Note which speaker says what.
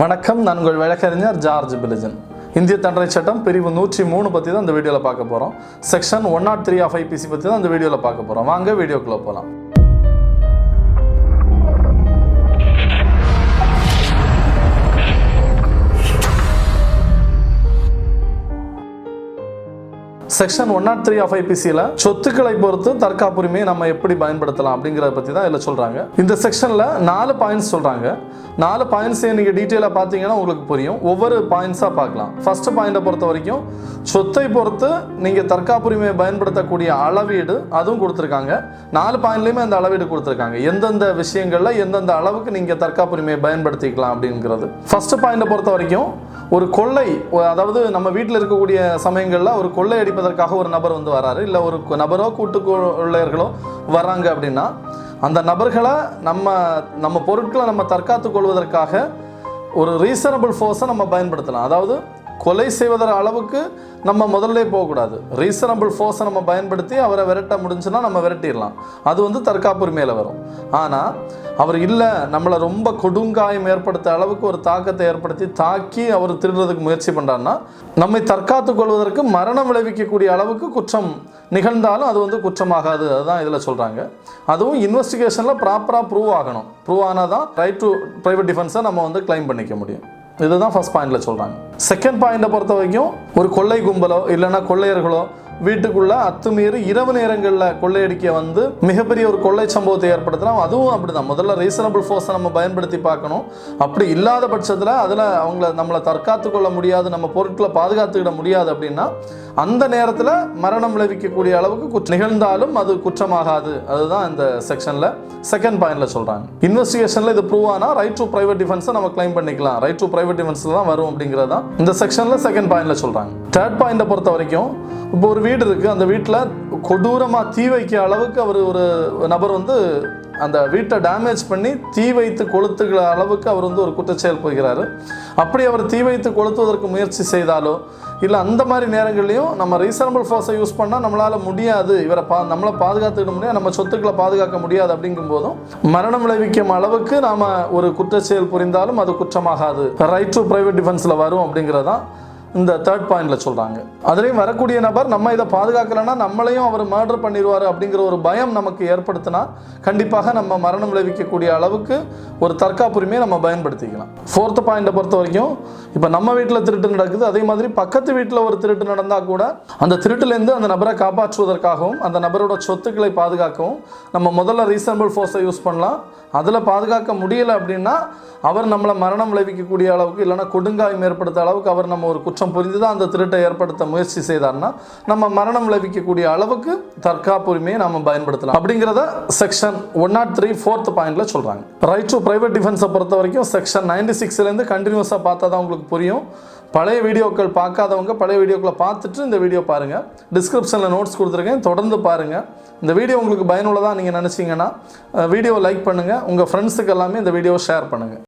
Speaker 1: வணக்கம், நான் உங்கள் வழக்கறிஞர் ஜார்ஜ் பிலிஜன். இந்திய தண்டனை சட்டம் பிரிவு 103 பற்றி தான் இந்த வீடியோவில் பார்க்க போகிறோம். செக்ஷன் 103 ஆஃப் IPC பற்றி தான் இந்த வீடியோவில் பார்க்க போகிறோம். வாங்க வீடியோக்குள்ளே போகலாம். செக்ஷன் 103 ஆஃப் IPCல சொத்துக்களை பொறுத்து தற்காப்புரிமையை நம்ம எப்படி பயன்படுத்தலாம் அப்படிங்கிறத பற்றி தான் இதில் சொல்கிறாங்க. இந்த செக்ஷனில் 4 பாயிண்ட்ஸ் சொல்கிறாங்க. 4 பாயிண்ட்ஸை நீங்கள் டீட்டெயிலாக பார்த்தீங்கன்னா உங்களுக்கு புரியும். ஒவ்வொரு பாயிண்ட்ஸாக பார்க்கலாம். ஃபர்ஸ்ட் பாயிண்டை பொறுத்த வரைக்கும் சொத்தை பொறுத்து நீங்கள் தற்காப்புரிமையை பயன்படுத்தக்கூடிய அளவீடு அதுவும் கொடுத்துருக்காங்க. 4 பாயிண்ட்லேயுமே அந்த அளவீடு கொடுத்துருக்காங்க. எந்தெந்த விஷயங்களில் எந்தெந்த அளவுக்கு நீங்கள் தற்காப்புரிமையை பயன்படுத்திக்கலாம் அப்படிங்கிறது. ஃபர்ஸ்ட் பாயிண்டை பொறுத்த வரைக்கும் ஒரு கொள்ளை, அதாவது நம்ம வீட்டில் இருக்கக்கூடிய சமயங்களில் ஒரு கொள்ளை அடிப்பதற்காக ஒரு நபர் வந்து வராரு, இல்லை ஒரு நபரோ கூட்டு கொள்ளையர்களோ வராங்க அப்படின்னா அந்த நபர்களை நம்ம பொருட்களை நம்ம தற்காத்து கொள்வதற்காக ஒரு ரீசனபிள் ஃபோர்ஸை நம்ம பயன்படுத்தலாம். அதாவது கொலை செய்வதற்கு அளவுக்கு நம்ம முதல்ல போகக்கூடாது. ரீசனபிள் ஃபோர்ஸை நம்ம பயன்படுத்தி அவரை விரட்ட முடிஞ்சுன்னா நம்ம விரட்டிடலாம். அது வந்து தற்காப்புரிமையில் வரும். ஆனால் அவர் இல்லை, நம்மளை ரொம்ப கொடுங்காயம் ஏற்படுத்த அளவுக்கு ஒரு தாக்கத்தை ஏற்படுத்தி தாக்கி அவர் திருடுறதுக்கு முயற்சி பண்ணுறாருன்னா நம்மை தற்காத்து கொள்வதற்கு மரணம் விளைவிக்கக்கூடிய அளவுக்கு குற்றம் நிகழ்ந்தாலும் அது வந்து குற்றமாகாது. அதுதான் இதில் சொல்கிறாங்க. அதுவும் இன்வெஸ்டிகேஷனில் ப்ராப்பராக ப்ரூவ் ஆகணும். ப்ரூவ் ஆனால் தான் ரைட் டு ப்ரைவேட் டிஃபென்ஸை நம்ம வந்து கிளைம் பண்ணிக்க முடியும். இதுதான் ஃபர்ஸ்ட் பாயிண்டில் சொல்கிறாங்க. செகண்ட் பாயிண்டை பொறுத்த வரைக்கும் ஒரு கொள்ளை கும்பலோ இல்லைன்னா கொள்ளையர்களோ வீட்டுக்குள்ள அத்துமீறி இரவு நேரங்களில் கொள்ளையடிக்க வந்து மிகப்பெரிய ஒரு கொள்ளை சம்பவத்தை ஏற்படுத்தலாம். அதுவும் அப்படிதான். முதல்ல ரீசனபிள் ஃபோர்ஸை நம்ம பயன்படுத்தி பார்க்கணும். அப்படி இல்லாத பட்சத்தில் அதில் நம்மளை தற்காத்து கொள்ள முடியாது, நம்ம பொருட்களை பாதுகாத்துக்கிட முடியாது அப்படின்னா அந்த நேரத்தில் மரணம் விளைவிக்கக்கூடிய அளவுக்கு நிகழ்ந்தாலும் அது குற்றமாகாது. அதுதான் இந்த செக்ஷனில் செகண்ட் பாயிண்டில் சொல்கிறாங்க. இன்வெஸ்டிகேஷனில் இது ப்ரூவ் ஆனால் ரைட் டு ப்ரைவேட் டிஃபென்ஸை நம்ம கிளைம் பண்ணிக்கலாம். ரைட் டு ப்ரைவேட் டிஃபென்ஸில் தான் வரும் அப்படிங்கிறது தான் இந்த செக்ஷனில் செகண்ட் பாயிண்டில் சொல்கிறாங்க. தேர்ட் பாயிண்டை பொறுத்த வரைக்கும் இப்போ ஒரு வீடு இருக்குது, அந்த வீட்டில் கொடூரமாக தீ வைக்க அளவுக்கு ஒரு நபர் வந்து அந்த வீட்டை டேமேஜ் பண்ணி தீ வைத்து கொளுத்துகிற அளவுக்கு அவர் வந்து ஒரு குற்றச்செயல் போகிறாரு. அப்படி அவர் தீ வைத்து கொளுத்துவதற்கு முயற்சி செய்தாலோ இல்லை அந்த மாதிரி நேரங்கள்லையும் நம்ம ரீசனபிள் ஃபோர்ஸை யூஸ் பண்ணால் நம்மளால் முடியாது, இவரை நம்மளை பாதுகாத்துக்கிட முடியாது, நம்ம சொத்துக்களை பாதுகாக்க முடியாது அப்படிங்கும் போதும் மரணம் விளைவிக்கும் அளவுக்கு நாம் ஒரு குற்றச்செயல் புரிந்தாலும் அது குற்றமாகாது, ரைட் டு ப்ரைவேட் டிஃபென்ஸில் வரும் அப்படிங்கிறதான் இந்த தேர்ட் பாயிண்டில் சொல்கிறாங்க. அதுலேயும் வரக்கூடிய நபர் நம்ம இதை பாதுகாக்கலைன்னா நம்மளையும் அவர் மர்டர் பண்ணிடுவார் அப்படிங்கிற ஒரு பயம் நமக்கு ஏற்படுத்தினா கண்டிப்பாக நம்ம மரணம் விளைவிக்கக்கூடிய அளவுக்கு ஒரு தற்காப்புரிமையை நம்ம பயன்படுத்திக்கலாம். ஃபோர்த்து பாயிண்டை பொறுத்த வரைக்கும் இப்போ நம்ம வீட்டில் திருட்டு நடக்குது, அதே மாதிரி பக்கத்து வீட்டில் ஒரு திருட்டு நடந்தால் கூட அந்த திருட்டுலேருந்து அந்த நபரை காப்பாற்றுவதற்காகவும் அந்த நபரோட சொத்துக்களை பாதுகாக்கவும் நம்ம முதல்ல ரீசனபிள் ஃபோர்ஸை யூஸ் பண்ணலாம். அதில் பாதுகாக்க முடியலை அப்படின்னா அவர் நம்மளை மரணம் விளைவிக்கக்கூடிய அளவுக்கு இல்லைனா கொடுங்காயம் ஏற்படுத்த அளவுக்கு அவர் நம்ம ஒரு குற்றம் புரிந்து தான் அந்த திருட்டை ஏற்படுத்த முயற்சி செய்தார்னா நம்ம மரணம் விளைவிக்கக்கூடிய அளவுக்கு தற்காப்புரிமையை நம்ம பயன்படுத்தலாம் அப்படிங்கிறத செக்ஷன் 103 ஃபோர்த் பாயிண்டில் சொல்கிறாங்க. ரைட் டு ப்ரைவேட் டிஃபென்ஸை பொறுத்த வரைக்கும் செக்ஷன் 96லேருந்து கண்டினியூஸாக பார்த்தா தான் உங்களுக்கு புரியும். பழைய வீடியோக்கள் பார்க்காதவங்க பழைய வீடியோக்களை பார்த்துட்டு இந்த வீடியோ பாருங்கள். டிஸ்கிரிப்ஷனில் நோட்ஸ் கொடுத்துருக்கேன், தொடர்ந்து பாருங்கள். இந்த வீடியோ உங்களுக்கு பயனுள்ளதாக நீங்கள் நினச்சிங்கன்னா வீடியோவை லைக் பண்ணுங்கள். உங்கள் ஃப்ரெண்ட்ஸுக்கு எல்லாமே இந்த வீடியோவை ஷேர் பண்ணுங்கள்.